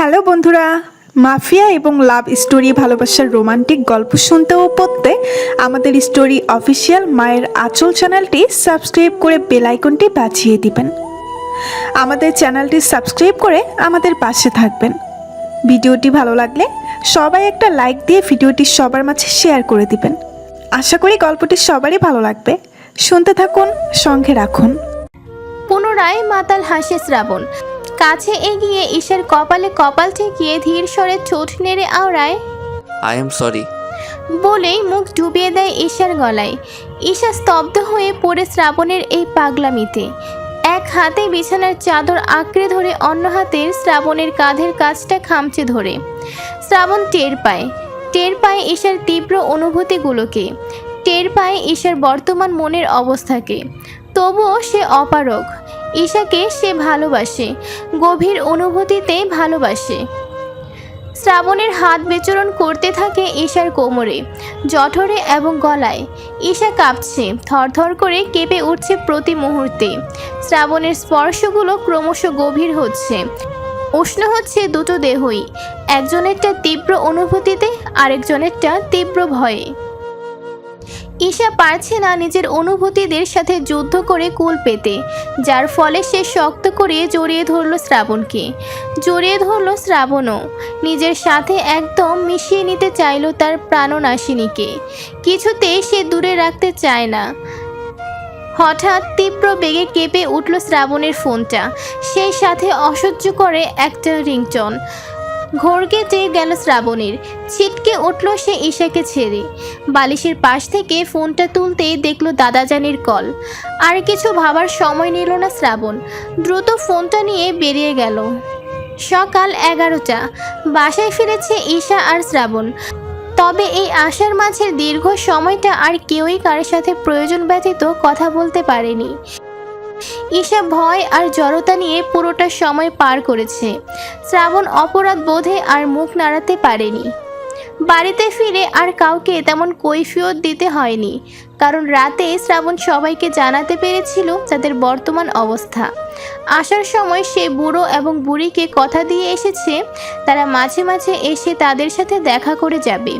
Hello বন্ধুরা, mafia এবং love story ভালোবাসার রোমান্টিক গল্প শুনতে ও পড়তে আমাদের স্টোরি অফিসিয়াল মায়ের আঁচল চ্যানেলটি সাবস্ক্রাইব করে বেল আইকনটি বাজিয়ে দিবেন। আমাদের চ্যানেলটি সাবস্ক্রাইব করে আমাদের পাশে থাকবেন। ভিডিওটি ভালো লাগলে সবাই একটা লাইক দিয়ে ভিডিওটি সবার মাঝে শেয়ার করে দিবেন। আশা করি গল্পটি সবারই ভালো লাগবে। শুনতে থাকুন, সঙ্গে রাখুন। পুনরায় মাতাল হাসে শ্রাবণ। কাছে এগিয়ে ঈশার কপালে কপাল ঠেকিয়ে ধীর স্বরে ঠোঁট নেড়ে আওড়ায়, আই এম সরি বলেই মুখ ডুবিয়ে দেয় ঈশার গলায়। ঈশা স্তব্ধ হয়ে পড়ে শ্রাবণের এই পাগলামিতে। এক হাতে বিছানার চাদর আঁকড়ে ধরে অন্য হাতের শ্রাবণের কাঁধের কাছটা খামচে ধরে। শ্রাবণ টের পায় ঈশার তীব্র অনুভূতিগুলোকে, টের পায় ঈশার বর্তমান মনের অবস্থাকে। তবুও সে অপারগ। ঈশাকে সে ভালোবাসে, গভীর অনুভূতিতে ভালোবাসে। শ্রাবণের হাত বিচরণ করতে থাকে ঈশার কোমরে, জঠরে এবং গলায়। ঈশা কাঁপছে, থরথর করে কেঁপে উঠছে প্রতি মুহূর্তে। শ্রাবণের স্পর্শগুলো ক্রমশ গভীর হচ্ছে, উষ্ণ হচ্ছে দুটো দেহই, একজনেরটা তীব্র অনুভূতিতে, আরেকজনেরটা তীব্র ভয়ে। ঈশা পারছে না নিজের অনুভূতিদের সাথে যুদ্ধ করে কুল পেতে, যার ফলে সে শক্ত করে জড়িয়ে ধরল শ্রাবণকে। জড়িয়ে ধরল শ্রাবণও, নিজের সাথে একদম মিশিয়ে নিতে চাইল তার প্রাণনাশিনীকে। কিছুতেই সে দূরে রাখতে চায় না। হঠাৎ তীব্র বেগে কেঁপে উঠল শ্রাবণের ফোনটা, সেই সাথে অসহ্য করে একটা রিংটন। ঘোর কেটে গেল শ্রাবণের, ছিটকে উঠল সে ঈশাকে ছেড়ে। বালিশের পাশ থেকে ফোনটা তুলতেই দেখল দাদাজানির কল। আর কিছু ভাবার সময় নিল না শ্রাবণ, দ্রুত ফোনটা নিয়ে বেরিয়ে গেল। সকাল 11টা, বাসায় ফিরেছে ঈশা আর শ্রাবণ। তবে এই আসার মাঝের দীর্ঘ সময়টা আর কেউই কারোর সাথে প্রয়োজন ব্যতীত কথা বলতে পারেনি। ঈশা ভয় আর জড়তা নিয়ে পুরোটা সময় পার করেছে। শ্রাবণ অপরাধ বোধে আর মুখ নাড়াতে পারেনি। বাড়িতে ফিরে আর কাউকে তেমন কৈফিয়ত দিতে হয়নি, কারণ রাতে শ্রাবণ সবাইকে জানাতে পেরেছিল তাদের বর্তমান অবস্থা। আসার সময় সে বুড়ো এবং বুড়িকে কথা দিয়ে এসেছে তারা মাঝে মাঝে এসে তাদের সাথে দেখা করে যাবে।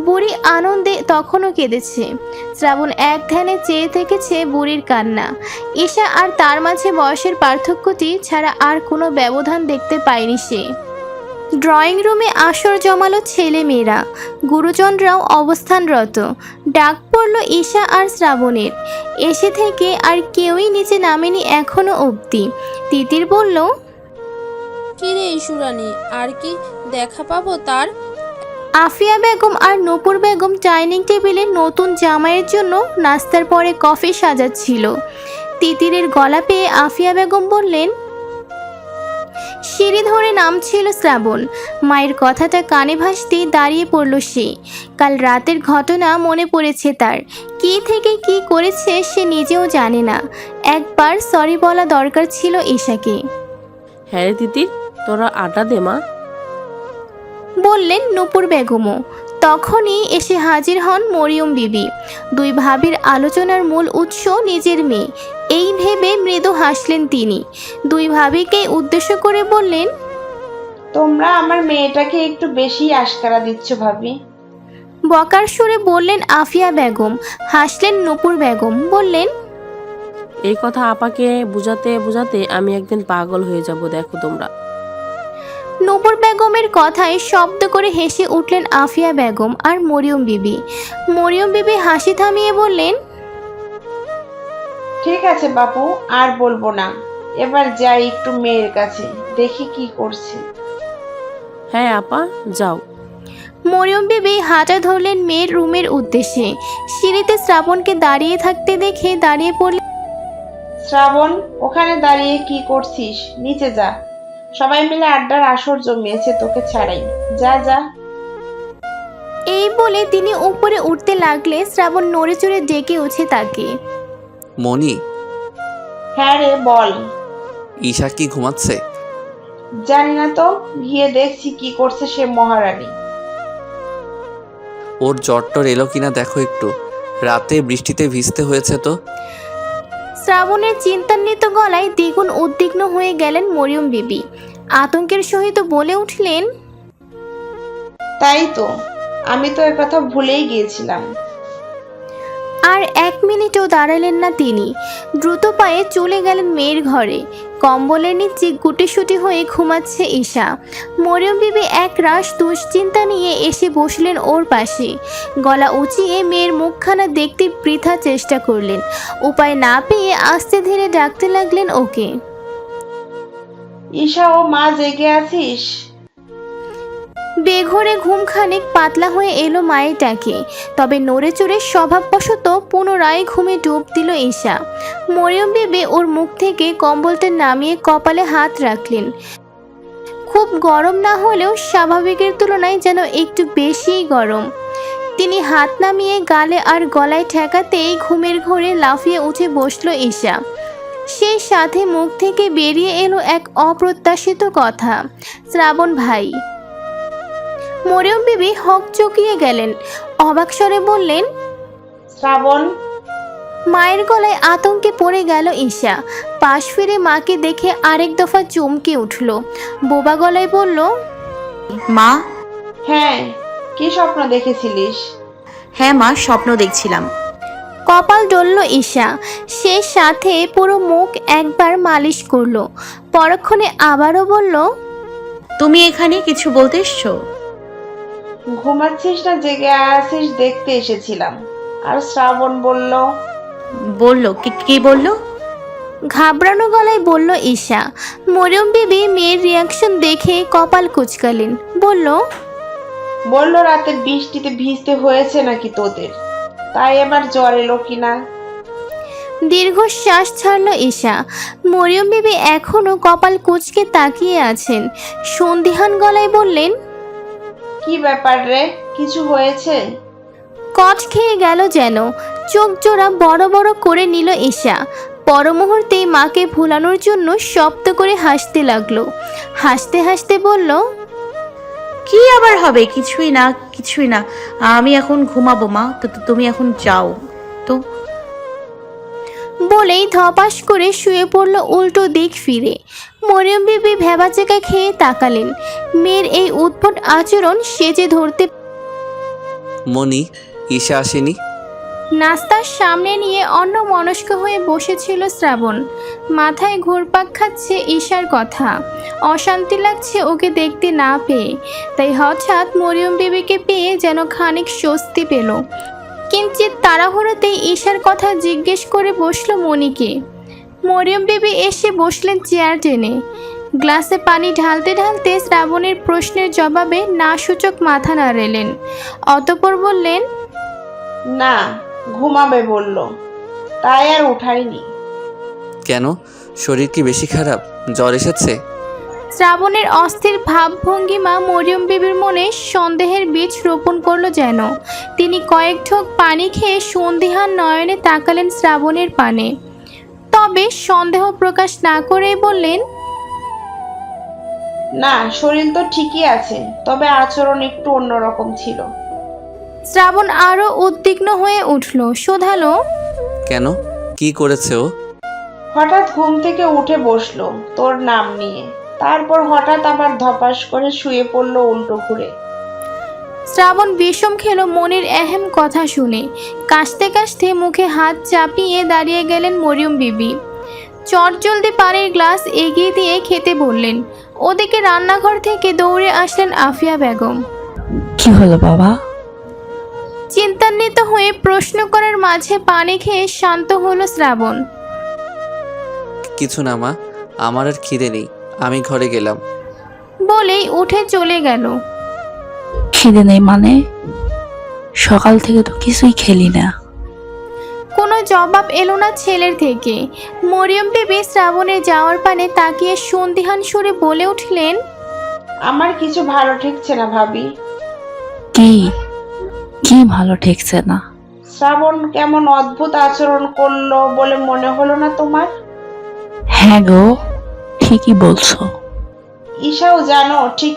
বুড়ি আনন্দে তখনও কেঁদেছে। শ্রাবণ এক ধ্যানে চেয়ে থেকেছে বুড়ির কান্না। ঈশা আর তার মাঝে বয়সের পার্থক্যটি ছাড়া আর কোনো ব্যবধান দেখতে পায়নি সে। ড্রয়িং রুমে আসর জমালো ছেলে মেয়েরা, গুরুজনরাও অবস্থানরত। ডাক পড়ল ঈশা আর শ্রাবণের। এসে থেকে আর কেউই নিচে নামেনি এখনো অবধি। তিতির বলল, কি রে ইসুরানি, আর কি দেখা পাবো তার? আফিয়া বেগম আর নূপুর বেগম ডাইনিং টেবিলে নতুন জামাইয়ের জন্য নাস্তার পরে কফি সাজাচ্ছিল। তিতিরের গলা পেয়ে আফিয়া বেগম বললেন। সিঁড়ি ধরে নামছিল শ্রাবণ। মায়ের কথাটা কানে ভাসতেই দাঁড়িয়ে পড়ল সে। কাল রাতের ঘটনা মনে পড়েছে তার। কি থেকে কি করেছে সে নিজেও জানে না। একবার সরি বলা দরকার ছিল ঈশাকে। হ্যাঁ রে তিতির, তোরা আটা দে মা, বললেন নূপুর বেগমও। তখনই এসে হাজির হন মরিয়ম বিবি। দুই ভাবির আলোচনার মূল উৎস নিজের মেয়ে, এই ভেবে মৃদু হাসলেন তিনি। দুই ভাবিকে উদ্দেশ্য করে বললেন, তোমরা আমার মেয়েটাকে একটু বেশি আশকারা দিচ্ছ ভাবি। বকার সুরে বললেন আফিয়া বেগম। হাসলেন নূপুর বেগম, বললেন, এই কথা আপাকে বুঝাতে বুঝাতে আমি একদিন পাগল হয়ে যাব, দেখো তোমরা। নূপুর বেগমের কথায় শব্দ করে হেসে উঠলেন আফিয়া বেগম আর মরিয়ম বিবি। মরিয়ম বিবি হাসি থামিয়ে বললেন, ঠিক আছে বাপু, আর বলবো না। এবার যাই একটু মেয়ের কাছে, দেখি কি করছে। হ্যাঁ আপা, যাও। মরিয়ম বিবি হাঁটা ধরলেন মেয়ের রুমের উদ্দেশ্যে। সিঁড়িতে শ্রাবণকে দাঁড়িয়ে থাকতে দেখে দাঁড়িয়ে পড়লেন। শ্রাবণ, ওখানে দাঁড়িয়ে কি করছিস? নিচে যা, সবাই মিলে আড্ডার আসর জমিয়েছে তোকে ছাড়াই। যা যা। এই বলে তিনি উপরে উঠতে লাগলে শ্রাবণ নড়ে চড়ে ডেকে উঠে তাকে। মনি, হ্যাঁ রে বল। ঈশা কি ঘুমাচ্ছে? জানি না তো, গিয়ে দেখছি কি করছে সে মহারানী। ওর জ্বরটর এলো কিনা দেখো একটু, রাতে বৃষ্টিতে ভিজতে হয়েছে তো। শ্রাবণের চিন্তান্বিত গলায় দ্বিগুণ উদ্বিগ্ন হয়ে গেলেন মরিয়ম বিবি। আতঙ্কের সহিত বলে উঠলেন, তাই তো, আমি তো এর কথা ভুলেই গিয়েছিলাম। আর 1 মিনিটও দাঁড়ালেন না তিনি। দ্রুত পায়ে চলে গেলেন মেয়ের ঘরে। কম্বলের নিচে গুটিসুটি হয়ে ঘুমাচ্ছে ঈশা। মরিয়ম বিবি এক রাশ দুশ্চিন্তা নিয়ে এসে বসলেন ওর পাশে। গলা উঁচিয়ে মেয়ের মুখখানা দেখতে বৃথা চেষ্টা করলেন। উপায় না পেয়ে আস্তে ধীরে ডাকতে লাগলেন ওকে। ঈশা, ও মা, জেগে আছিস? বেঘরে ঘুম খানিক পাতলা হয়ে এলো মায়ের ডাকে। তবে নড়ে চড়ে স্বভাববশত পুনরায় ঘুমে ডুব দিল ঈশা। মরিয়ম বিবি ওর মুখ থেকে কম্বলটা নামিয়ে কপালে হাত রাখলেন। খুব গরম না হলেও স্বাভাবিকের তুলনায় যেন একটু বেশিই গরম। তিনি হাত নামিয়ে গালে আর গলায় ঠেকাতেই ঘুমের ঘোরে লাফিয়ে উঠে বসল ঈশা। সেই সাথে মুখ থেকে বেরিয়ে এলো এক অপ্রত্যাশিত কথা, শ্রাবণ ভাই। মরিয়ম বিবি হকচকিয়ে গেলেন। অবাক স্বরে বললেন, শ্রাবণ? মায়ের গলায় আতঙ্কে পড়ে গেল ঈশা। পাশ ফিরে মাকে দেখে আরেক দফা চমকে উঠল। বোবা গলায় বলল, মা? হ্যাঁ, কি স্বপ্ন দেখেছিলিস? হ্যাঁ মা, স্বপ্ন দেখছিলাম। কপাল ডলল ঈশা। সে সাথে পুরো মুখ একবার মালিশ করলো। পরক্ষণে আবারও বলল, তুমি এখানে কিছু বলতে এসছো? ঘুমাচ্ছিস না জেগে আছিস দেখতে এসেছিলাম। আর শ্রাবণ বলল। বললো কি বললো? ঘাবড়ানো গলায় বলল ঈশা। মরিয়ম বিবি মেয়ের রিয়াকশন দেখে কপাল কুঁচকালেন। বলল রাতে বৃষ্টিতে ভিজতে হয়েছে নাকি তোদের, তাই এবার জ্বর এলো কিনা। দীর্ঘশ্বাস ছাড়ল ঈশা। মরিয়ম বিবি এখনো কপাল কুঁচকে তাকিয়ে আছেন। সন্দিহান গলায় বললেন, কি ব্যাপার রে, কিছু হয়েছে? কট খেয়ে গেল যেন। চোখ জোড়া বড় বড় করে নিল ঈশা। পর মুহূর্তেই মাকে ভুলানোর জন্য শব্দ করে হাসতে লাগলো। হাসতে হাসতে বলল, কি আবার হবে? কিছুই না, কিছুই না। আমি এখন ঘুমাবো মা, তো তুমি এখন যাও তো। বলেই ধপাস করে শুয়ে পড়ল উল্টো দিক ফিরে। মরিয়ম বিবি ভেবাচেকা খেয়ে তাকালেন। মেয়ের এই উদ্ভট আচরণ সেজে ধরতে মনি, ঈশা আসেনি? নাস্তার সামনে নিয়ে অন্যমনস্ক হয়ে বসেছিল শ্রাবণ। মাথায় ঘুরপাক খাচ্ছে ঈশার কথা। অশান্তি লাগছে ওকে দেখতে না পেয়ে। তাই হঠাৎ মরিয়ম বিবিকে পেয়ে যেন খানিক স্বস্তি পেল। কিঞ্চিত তাড়াহুড়োতেই ঈশার কথা জিজ্ঞেস করে বসল মনিকে। মরিয়ম বিবি এসে বসলেন চেয়ার টেনে। গ্লাসে পানি ঢালতে ঢালতে শ্রাবণের প্রশ্নের জবাবে না সূচক মাথা নাড়ালেন। অতঃপর বললেন, না, ঘুমাবে বলল, তাই আর উঠাইনি। কেন, শরীর কি বেশি খারাপ? জ্বর এসেছে? শ্রাবণের অস্থির ভাবভঙ্গিমা মরিয়ম বিবির মনে সন্দেহের বীজ রোপণ করলো যেন। তিনি কয়েক ঢোক পানি খেয়ে সন্দিহান নয়নে তাকালেন শ্রাবণের পানে। তবে সন্দেহ প্রকাশ না করেই বললেন, না, শরীর তো ঠিকই আছে, তবে আচরণ একটু অন্যরকম ছিল। শ্রাবণ আরো উদ্বিগ্ন হয়ে উঠল। শোধালো, কেন, কি করেছে ও? হঠাৎ ঘুম থেকে উঠে বসলো তোর নাম নিয়ে, তারপর হঠাৎ আবার ধপাস করে শুয়ে পড়লো উল্টো ঘুরে। শ্রাবণ বিষম খেলো মনির এহেম কথা শুনে। কাশতে কাশতে মুখে হাত চাপিয়ে দাঁড়িয়ে গেলেন মরিয়ম বিবি। চটজলদি পানির গ্লাস এগিয়ে দিয়ে খেতে বললেন। ওদিকে রান্নাঘর থেকে দৌড়ে আসলেন আফিয়া বেগম। কি হলো বাবা? চিন্তান্বিত হয়ে প্রশ্ন করার মাঝে পানি খেয়ে শান্ত হলো শ্রাবণ। কিছু না মা, আমার আর খিদে নেই, আমি ঘরে গেলাম। বলেই উঠে চলে গেল। খিদে নেই মানে? সকাল থেকে তো কিছুই খেলি না। কোনো জবাব এলো না ছেলের থেকে। মরিয়ম বিবি শ্রাবণের যাওয়ার পানে তাকিয়ে সন্দিহান সুরে বলে উঠলেন, আমার কিছু ভালো ঠেকছে না ভাবি। কি কি ভালো ঠেকছে না? শ্রাবণ কেমন অদ্ভুত আচরণ করলো বলে মনে হলো না তোমার? হ্যাঁ গো, ঠিকই বলছো। ঈশাও জানো ঠিক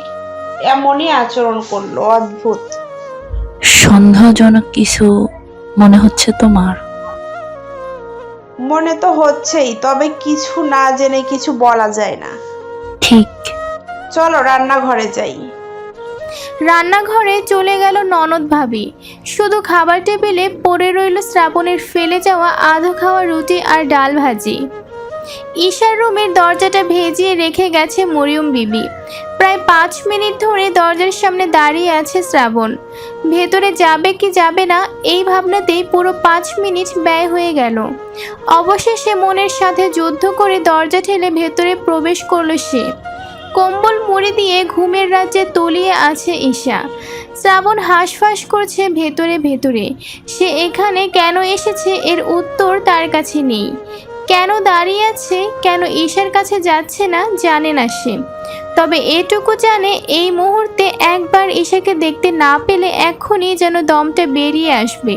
এমনই আচরণ করলো, অদ্ভুত। সন্দেহজনক কিছু মনে হচ্ছে তোমার? মনে তো হচ্ছেই, তবে কিছু না জেনে কিছু বলা যায় না। ঠিক, চলো রান্নাঘরে যাই। রান্নাঘরে চলে গেল ননদ ভাবি। শুধু খাবার টেবিলে পড়ে রইল শ্রাবণের ফেলে যাওয়া আধো খাওয়া রুটি আর ডাল ভাজি। ঈশার রুমের দরজাটা ভেজিয়ে রেখে গেছে মরিয়ম বিবি। প্রায় 5 মিনিট ধরে দরজার সামনে দাঁড়িয়ে আছে শ্রাবণ। ভেতরে যাবে কি যাবে না এই ভাবনাতেই পুরো 5 মিনিট ব্যয় হয়ে গেল। অবশেষে মনের সাথে যুদ্ধ করে দরজা ঠেলে ভেতরে প্রবেশ করলো সে। কম্বল মুড়ি দিয়ে ঘুমের রাজ্যে তলিয়ে আছে ঈশা। শ্রাবণ হাঁসফাঁস করছে ভেতরে ভেতরে। সে এখানে কেন এসেছে এর উত্তর তার কাছে নেই। কেন দাঁড়িয়ে আছে, কেন ঈশার কাছে যাচ্ছে না জানে না সে। তবে এটুকু জানে এই মুহূর্তে একবার ঈশাকে দেখতে না পেলে এক্ষুনি যেন দমটা বেরিয়ে আসবে।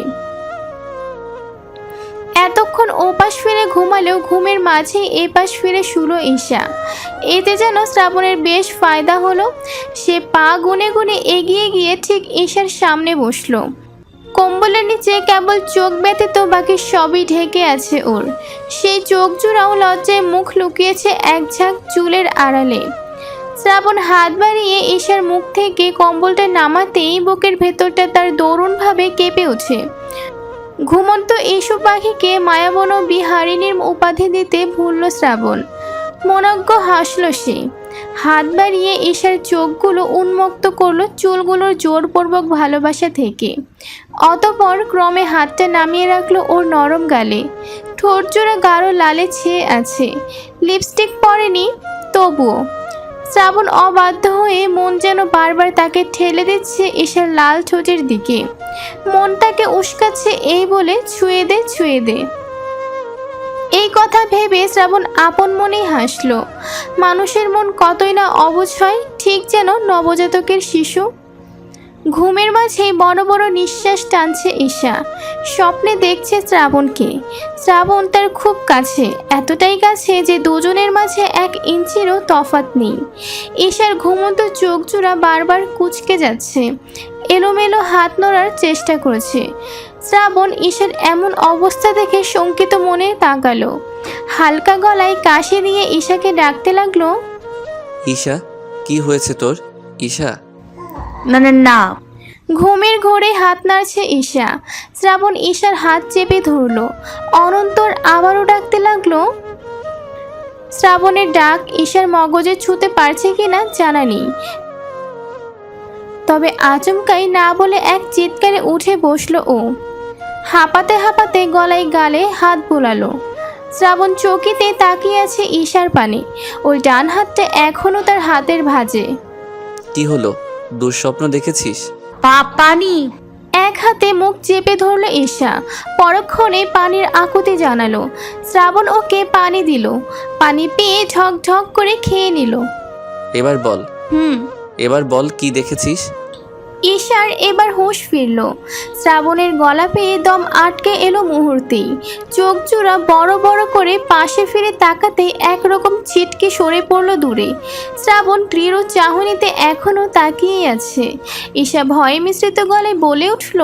এতক্ষণ ওপাশ ফিরে ঘুমালেও ঘুমের মাঝেই এপাশ ফিরে শুলো ঈশা। এতে যেন শ্রাবণের বেশ ফায়দা হলো। সে পা গুনে গুনে এগিয়ে গিয়ে ঠিক ঈশার সামনে বসলো। কম্বলের নিচে কেবল চোখ ব্যতীত বাকি সবই ঢেকে আছে ওর। সেই চোখ জোড়াও লজ্জায় মুখ লুকিয়েছে এক ঝাঁক চুলের আড়ালে। শ্রাবণ হাত বাড়িয়ে ঈশার মুখ থেকে কম্বলটা নামাতেই বুকের ভেতরটা তার দরুণভাবে কেঁপে ওঠে। ঘুমন্ত ইস্যু পাখিকে মায়াবন বিহারিণীর উপাধি দিতে ভুলল শ্রাবণ। মনজ্ঞ হাসল সে। হাত বাড়িয়ে ঈশার চোখগুলো উন্মুক্ত করলো চুলগুলোর জোরপূর্বক ভালোবাসা থেকে। অতঃপর ক্রমে হাতটা নামিয়ে রাখলো ওর নরম গালে। ঠোঁট জোড়া গাঢ় লালে ছেয়ে আছে। লিপস্টিক পরেনি তবুও। শ্রাবণ অবাধ্য হয়ে মন যেন বারবার তাকে ঠেলে দিচ্ছে ঈশার লাল ঠোঁটের দিকে। মন তাকে উস্কাচ্ছে এই বলে ছুঁয়ে দে ছুঁয়ে দে। এই কথা ভেবে শ্রাবণ আপন মনেই হাসল। মানুষের মন কতই না অবুঝ হয়, ঠিক যেন নবজাতকের শিশু। ঘুমের মাঝে বড় বড় নিঃশ্বাস টানছে ঈশা। স্বপ্নে দেখছে শ্রাবণকে। শ্রাবণ তার খুব কাছে, এতটাই কাছে যে দুজনের মাঝে 1 ইঞ্চিরও তফাৎ নেই। ঈশার ঘুমন্ত চোখ জোড়া বারবার কুঁচকে যাচ্ছে। এলোমেলো হাত নড়ার চেষ্টা করেছে। শ্রাবণ ঈশার এমন অবস্থা দেখে শঙ্কিত মনে তাকালো। হালকা গলায় কাশি দিয়ে ঈশাকে ডাকতে লাগলো, ঈশা, কি হয়েছে তোর? ঈশা। না না না। ঘুমের ঘোরে হাত নাড়ছে ঈশা। শ্রাবণ ঈশার হাত চেপে ধরলো। অনন্তর আবারও ডাকতে লাগলো। শ্রাবণের ডাক ঈশার মগজে ছুঁতে পারছে কিনা জানা নেই। তবে আচমকাই না বলে এক চিৎকারে উঠে বসলো ও। হাঁপাতে হাঁপাতে গলায় গালে হাত বোলালো। শ্রাবণ চকিতে তাকিয়ে আছে ঈশার পানে। ওই ডান হাতটা এখনো তার হাতের ভাঁজে। কি হলো? দুঃস্বপ্ন দেখেছিস? পানি। এক হাতে মুখ চেপে ধরলো ঈশা। পরক্ষণে পানির আকুতি জানালো। শ্রাবণ ওকে পানি দিল। পানি পেয়ে ঢক ঢক করে খেয়ে নিল। এবার বল, হুম। এবার বল কি দেখেছিস? ঈশার এবার হুঁশ ফিরল। শ্রাবণের গলা পেয়ে দম আটকে এলো মুহূর্তেই। চোখ জোড়া বড় বড় করে পাশে ফিরে তাকাতেই একরকম ছিটকে সরে পড়ল দূরে। শ্রাবণ দৃঢ় চাহনিতে এখনো তাকিয়ে আছে। ঈশা ভয়ে মিশ্রিত গলায় বলে উঠল,